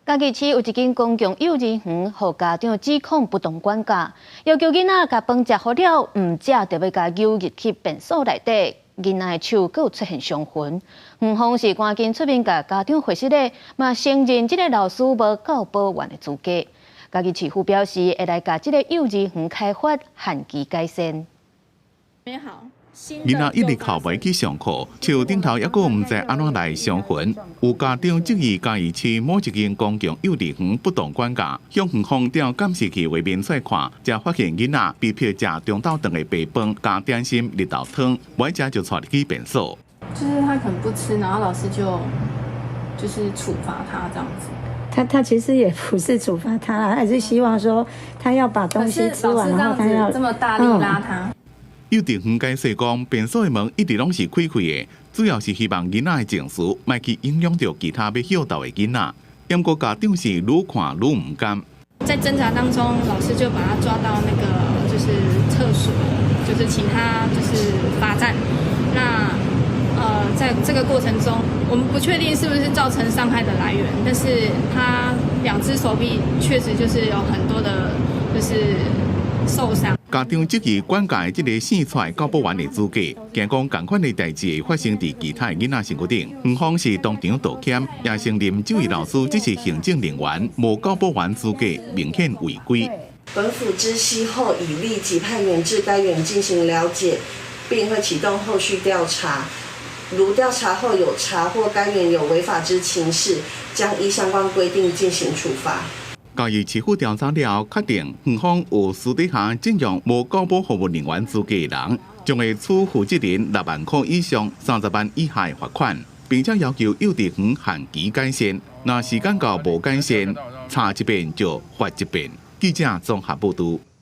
嘉义市有一间公共幼儿园，互家长指控不当管教，要求囡仔甲饭食好了，唔食就要甲丢入去便所内底。囡仔的手阁有出现伤痕，园方是赶紧出面甲家长会师咧，嘛承认这个老师无教保员的资格。嘉义市府表示会来甲这个幼儿园开发限期改善。你好。 囡仔一日考袂去上课，手顶头还阁唔知安怎来伤痕。有家长质疑嘉义市某一间公共幼儿园不当管教，向园方调监视器画面再看，才发现囡仔被迫食中昼顿的白饭加点心日头汤，未食就带入去便所。就是他可能不吃，然后老师就是处罚他这样子。他其实也不是处罚他啦，还是希望说他要把东西吃完，然后他要这么大力拉他。幼儿园解释讲，便所的门一直拢是开开的，主要是希望囡仔的情绪莫去影响到其他要孝道的囡仔。不过家长是愈看愈唔甘。在侦查当中，老师就把他抓到那个就是厕所，就是请他就是罚站。那在这个过程中，我们不确定是不是造成伤害的来源，但是他2只手臂确实就是有很多的，就是受伤。 家长质疑管教的这个生出来教保员的资格，惊讲同款的代志会发生在其他囡仔身躯顶。园方是当场道歉，也承认这位老师只是行政人员，无教保员资格，明显违规。本府知悉后，已立即派员至该园进行了解，并会启动后续调查。如调查后有查获该园有违法之情事，将依相关规定进行处罚。 嘉义市府调查了，确定园方有私底下征用无教保服务人员资格的人，将会处负责人6万块以上30万以下的罚款，并且要求幼儿园限期改善。若时间到无改善，查一遍就罚一遍。记者综合报道。